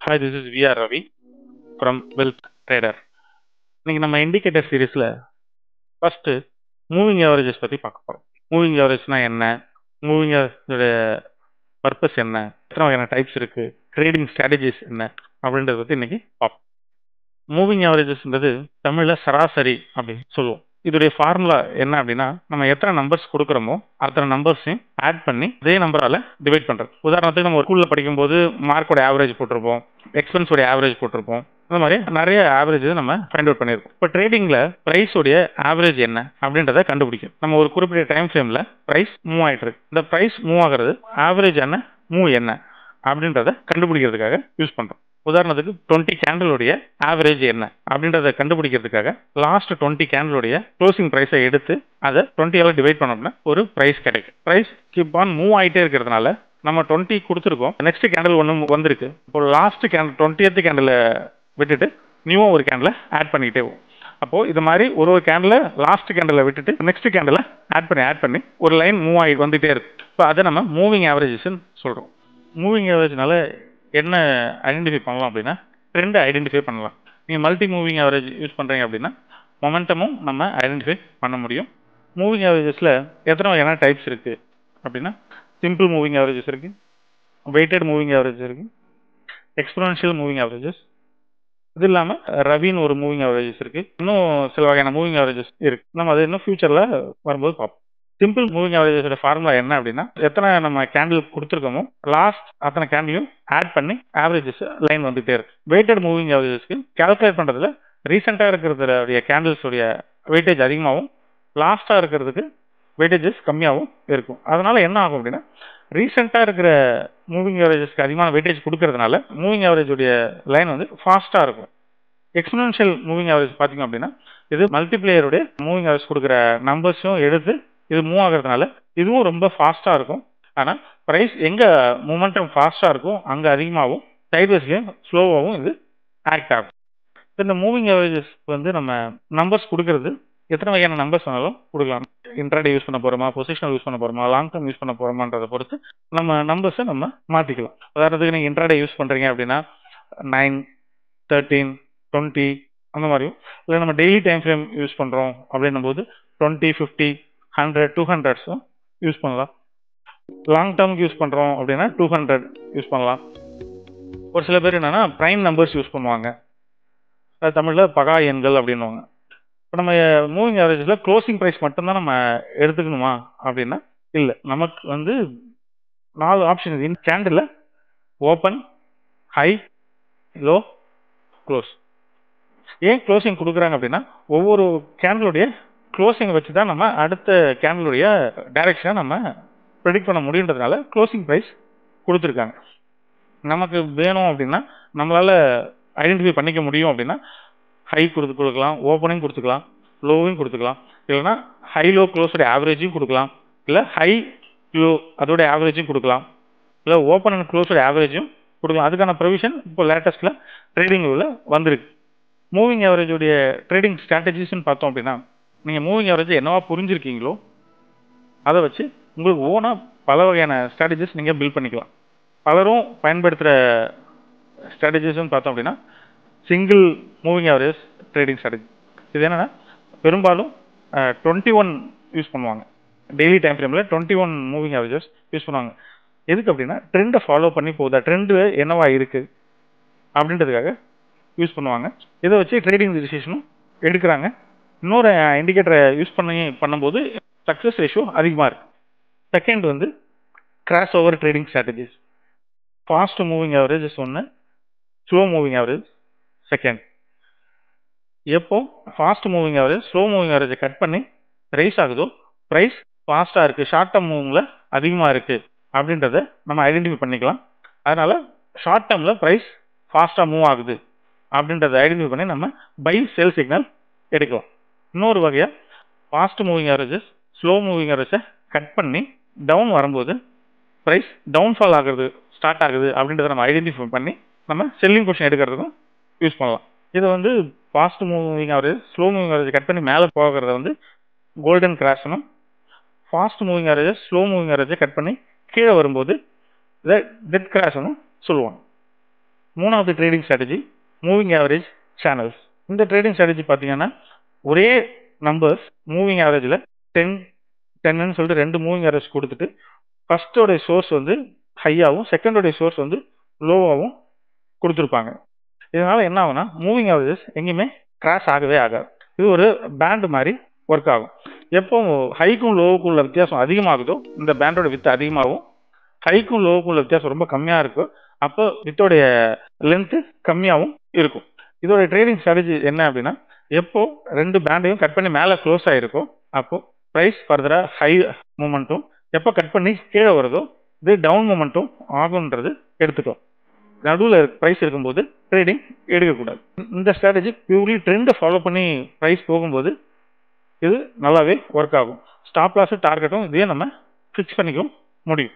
Hi, this is VR Ravi from Wealth Trader. இன்னைக்கு நம்ம indicator சீரிஸ்ல first moving அவரேஜஸ் பத்தி பார்க்க போறோம். மூவிங் அவரேஜ்னா என்ன, மூவிங் அவரேஜோட பர்பஸ் என்ன, எத்தனை வகையான டைப்ஸ் இருக்கு, ட்ரேடிங் ஸ்ட்ராட்டஜிஸ் என்ன அப்படின்றத பத்தி இன்னைக்கு பார்ப்போம். மூவிங் அவரேஜஸ்ன்றது தமிழ்ல சராசரி அப்படின்னு சொல்லுவோம். இதோடைய ஃபார்முலா என்ன அப்படின்னா, நம்ம எத்தனை நம்பர்ஸ் கொடுக்குறோமோ அத்தனை நம்பர்ஸையும் ஆட் பண்ணி அதே நம்பரால டிவைட் பண்றது. உதாரணத்துக்கு நம்ம ஒரு ஸ்கூல்ல படிக்கும்போது மார்க்கோட ஆவரேஜ் போட்டிருப்போம், எக்ஸ்பென்ஸோட ஆவரேஜ் போட்டிருப்போம். அந்த மாதிரி நிறைய ஆவரேஜ் நம்ம ஃபைண்ட் அவுட் பண்ணியிருக்கோம். இப்போ ட்ரேடிங்ல பிரைஸோடைய ஆவரேஜ் என்ன அப்படின்றத கண்டுபிடிக்கும். நம்ம ஒரு குறிப்பிட்ட டைம் ஃப்ரேம்ல பிரைஸ் மூவ் ஆயிட்டு இருக்கு. இந்த பிரைஸ் மூவ் ஆகிறது ஆவரேஜ் என்ன, மூவ் என்ன அப்படின்றத கண்டுபிடிக்கிறதுக்காக யூஸ் பண்றோம். உதாரணத்துக்கு 20 கேண்டலுடைய ஆவரேஜ் என்ன அப்படின்றத கண்டுபிடிக்கிறதுக்காக லாஸ்ட் 20 கேண்டலுடைய க்ளோசிங் பிரைஸை எடுத்து அதை 20 டிவைட் பண்ணோம்னா ஒரு பிரைஸ் கிடைக்கும். பிரைஸ் கீப் ஆன் மூவ் ஆகிட்டே இருக்கிறதுனால நம்ம 20 கொடுத்துருக்கோம், நெக்ஸ்ட் கேண்டில் ஒன்று வந்திருக்கு. இப்போ லாஸ்ட் கேண்டில் 20th கேண்டில் விட்டுட்டு நியூவாக ஒரு கேண்டில் ஆட் பண்ணிக்கிட்டே போகும். அப்போ இது மாதிரி ஒரு கேண்டில் லாஸ்ட் கேண்டில் விட்டுட்டு நெக்ஸ்ட் கேண்டில் ஆட் பண்ணி ஒரு லைன் மூவ் ஆகி வந்துகிட்டே இருக்கு. இப்போ அதை நம்ம மூவிங் ஆவரேஜஸ்ன்னு சொல்கிறோம். மூவிங் ஆவரேஜ்னால என்ன ஐடென்டிஃபை பண்ணலாம் அப்படின்னா, ட்ரெண்டை ஐடென்டிஃபை பண்ணலாம். நீங்கள் மல்டி மூவிங் ஆவரேஜ் யூஸ் பண்ணுறீங்க அப்படின்னா மொமெண்டமும் நம்ம ஐடென்டிஃபை பண்ண முடியும். மூவிங் ஆவரேஜஸில் எத்தனை வகையான டைப்ஸ் இருக்குது அப்படின்னா, சிம்பிள் மூவிங் ஆவரேஜஸ் இருக்குது, வெயிட்டட் மூவிங் ஆவரேஜஸ் இருக்குது, எக்ஸ்போனன்ஷியல் மூவிங் ஆவரேஜஸ், இது இல்லாமல் ரவின்னு ஒரு மூவிங் ஆவரேஜஸ் இருக்குது. இன்னும் சில வகையான மூவிங் ஆவரேஜஸ் இருக்குது. நம்ம அது இன்னும் ஃபியூச்சரில் வரும்போது பார்ப்போம். சிம்பிள் மூவிங் ஆவரேஜஸோட ஃபார்முலா என்ன அப்படின்னா, எத்தனை நம்ம கேண்டில் கொடுத்துருக்கோமோ லாஸ்ட் அத்தனை கேண்டிலையும் ஆட் பண்ணி ஆவரேஜஸ் லைன் வந்துகிட்டே இருக்கு. வெயிட்டட் மூவிங் ஆவரேஜஸ்க்கு கால்குலேட் பண்ணுறதுல ரீசெண்டாக இருக்கிறதுடைய கேண்டில்ஸோடைய வெயிட்டேஜ் அதிகமாகவும் லாஸ்ட்டாக இருக்கிறதுக்கு வெயிட்டேஜஸ் கம்மியாகவும் இருக்கும். அதனால என்ன ஆகும் அப்படின்னா, ரீசெண்டாக இருக்கிற மூவிங் ஆவரேஜஸ்க்கு அதிகமான வெயிட்டேஜ் கொடுக்கறதுனால மூவிங் ஆவரேஜோடைய லைன் வந்து ஃபாஸ்ட்டாக இருக்கும். எக்ஸ்போனன்ஷியல் மூவிங் ஆவரேஜ் பார்த்தீங்க அப்படின்னா, இது மல்டிப்ளேயருடைய மூவிங் ஆவரேஜ் கொடுக்குற நம்பர்ஸும் எடுத்து இது மூவ் ஆகிறதுனால இதுவும் ரொம்ப ஃபாஸ்ட்டாக இருக்கும். ஆனால் ப்ரைஸ் எங்கே மூமெண்டம் ஃபாஸ்ட்டாக இருக்கும் அங்கே அதிகமாகவும், சைட்வேஸ்லையும் ஸ்லோவாகவும் இது ஆக்ட் ஆகும். இந்த மூவிங் ஆவரேஜஸ் வந்து நம்ம நம்பர்ஸ் கொடுக்கறது எத்தனை வகையான நம்பர்ஸ் வேணாலும் கொடுக்கலாம். இன்ட்ராடே யூஸ் பண்ண போகிறோமா, பொசிஷனல் யூஸ் பண்ண போகிறோமா, லாங் டர்ம் யூஸ் பண்ண போகிறோமான்றதை பொறுத்து நம்ம நம்பர்ஸை நம்ம மாற்றிக்கலாம். உதாரணத்துக்கு நீங்கள் இன்ட்ராடே யூஸ் பண்ணுறீங்க அப்படின்னா 9, 13, 20 அந்த மாதிரியும், இல்லை நம்ம டெய்லி டைம் ஃப்ரேம் யூஸ் பண்ணுறோம் அப்படின்னும் போது 20, 50, 100, 200ஸும் யூஸ் பண்ணலாம். லாங் டேர்முக்கு யூஸ் பண்ணுறோம் அப்படின்னா 200 யூஸ் பண்ணலாம். ஒரு சில பேர் என்னென்னா ப்ரைம் நம்பர்ஸ் யூஸ் பண்ணுவாங்க, அது தமிழில் பகா எண்கள் அப்படின்வாங்க. இப்போ நம்ம மூவிங் ஆவரேஜில் க்ளோசிங் ப்ரைஸ் மட்டும்தான் நம்ம எடுத்துக்கணுமா அப்படின்னா இல்லை. நமக்கு வந்து 4 ஆப்ஷன் இருக்குது. இந்த candle open, high, low, close. ஏன் க்ளோசிங் கொடுக்குறாங்க அப்படின்னா, ஒவ்வொரு கேண்டிலுடைய க்ளோசிங்கை வச்சு தான் நம்ம அடுத்த கேண்டிலுடைய டைரக்ஷனை நம்ம ப்ரெடிக்ட் பண்ண முடியுன்றதுனால க்ளோசிங் ப்ரைஸ் கொடுத்துருக்காங்க. நமக்கு வேணும் அப்படின்னா நம்மளால் ஐடென்டிஃபை பண்ணிக்க முடியும் அப்படின்னா ஹை கொடுக்கலாம், ஓப்பனையும் கொடுத்துக்கலாம், லோவையும் கொடுத்துக்கலாம், இல்லைனா ஹை லோ க்ளோஸோட ஆவரேஜையும் கொடுக்கலாம், இல்லை ஹை லோ அதோட ஆவரேஜும் கொடுக்கலாம், இல்லை ஓப்பன் அண்ட் க்ளோஸோட ஆவரேஜும் கொடுக்கலாம். அதுக்கான ப்ரொவிஷன் இப்போ லேட்டஸ்ட்டில் ட்ரேடிங் உள்ள வந்திருக்கு. மூவிங் ஆவரேஜோடைய ட்ரேடிங் ஸ்ட்ராட்டஜிஸ்ன்னு பார்த்தோம் அப்படின்னா, நீங்கள் மூவிங் ஆவரேஜ் என்னவா புரிஞ்சிருக்கீங்களோ அதை வச்சு உங்களுக்கு ஓனாக பல வகையான ஸ்ட்ராட்டஜிஸ் நீங்கள் பில்ட் பண்ணிக்கலாம். பலரும் பயன்படுத்துகிற ஸ்ட்ராட்டஜிஸ்ன்னு பார்த்தோம் அப்படின்னா single moving average trading strategy. இது என்னென்னா பெரும்பாலும் 21 யூஸ் பண்ணுவாங்க. டெய்லி டைம் ஃப்ரேமில் 21 மூவிங் ஆவரேஜஸ் யூஸ் பண்ணுவாங்க. எதுக்கு அப்படின்னா ட்ரெண்டை ஃபாலோ பண்ணி போகுதா, ட்ரெண்டு என்னவா இருக்குது அப்படின்றதுக்காக யூஸ் பண்ணுவாங்க. இதை வச்சு ட்ரேடிங் டிசிஷனும் எடுக்கிறாங்க. இன்னொரு இண்டிகேட்டரை யூஸ் பண்ணும்போது சக்ஸஸ் ரேஷியோ அதிகமாக இருக்குது. செகண்ட் வந்து cross over trading strategies. Fast moving average ஒன்று, ஸ்லோ மூவிங் ஆவரேஜ் செகண்ட். எப்போ fast moving average slow moving ஆவரேஜை கட் பண்ணி ரைஸ் ஆகுதோ ப்ரைஸ் ஃபாஸ்ட்டாக இருக்குது, ஷார்ட் டேர்ம் மூவிங்கில் அதிகமாக இருக்குது அப்படின்றத நம்ம ஐடென்டிஃபை பண்ணிக்கலாம். அதனால் ஷார்ட் டேர்மில் ப்ரைஸ் ஃபாஸ்ட்டாக மூவ் ஆகுது அப்படின்றத ஐடென்டிஃபை பண்ணி நம்ம பை செல் சிக்னல் எடுக்கலாம். இன்னொரு வகையாக fast moving averages slow moving ஆவரேஜை கட் பண்ணி டவுன் வரும்போது ப்ரைஸ் டவுன்ஃபால் ஆகுறது ஸ்டார்ட் ஆகுது அப்படின்றத நம்ம ஐடென்டிஃபை பண்ணி நம்ம செல்லிங் பொசிஷன் எடுக்கிறதுக்கும் யூஸ் பண்ணலாம். இதை வந்து fast moving average slow moving average cut பண்ணி மேலே போகிறத வந்து கோல்டன் கிராஷ்னும், fast moving average slow moving ஆவரேஜை கட் பண்ணி கீழே வரும்போது இதை டெட் கிராஷ்னும் சொல்லுவாங்க. மூணாவது trading strategy moving average channels. இந்த ட்ரேடிங் ஸ்ட்ராட்டஜி பார்த்தீங்கன்னா ஒரே நம்பர்ஸ் மூவிங் ஆவரேஜில் 10ன்னு சொல்லிட்டு 2 மூவிங் ஆவரேஜ் கொடுத்துட்டு ஃபர்ஸ்டோடைய சோர்ஸ் வந்து ஹையாகவும் செகண்டோடைய சோர்ஸ் வந்து லோவாகவும் கொடுத்துருப்பாங்க. இதனால என்ன ஆகும்னா மூவிங் ஆவரேஜஸ் எங்கேயுமே கிராஷ் ஆகவே ஆகாது. இது ஒரு பேண்ட் மாதிரி ஒர்க் ஆகும். எப்போ ஹைக்கும் லோவுக்கும் உள்ள வித்தியாசம் அதிகமாகுதோ இந்த பேண்டோட வித்து அதிகமாகும், ஹைக்கும் லோவுக்கும் உள்ள வித்தியாசம் ரொம்ப கம்மியாக இருக்கும், அப்போ வித்தோடைய லென்த்து கம்மியாகவும் இருக்கும். இதோட ட்ரேடிங் ஸ்ட்ராட்டஜி என்ன அப்படின்னா, எப்போ 2 பேண்டையும் கட் பண்ணி மேலே க்ளோஸ் ஆகிருக்கும் அப்போ ப்ரைஸ் ஃபர்தராக ஹை மூமெண்ட்டும், எப்போ கட் பண்ணி கீழே வருதோ இது டவுன் மூமெண்ட்டும் ஆகுன்றது எடுத்துக்கோ. நடுவில் ப்ரைஸ் இருக்கும்போது ட்ரேடிங் எடுக்கக்கூடாது. இந்த ஸ்ட்ராட்டஜி பியூர்லி ட்ரெண்டை ஃபாலோ பண்ணி ப்ரைஸ் போகும்போது இது நல்லாவே ஒர்க் ஆகும். ஸ்டாப் லாஸு டார்கெட்டும் இதே நம்ம ஃபிக்ஸ் பண்ணிக்க முடியும்.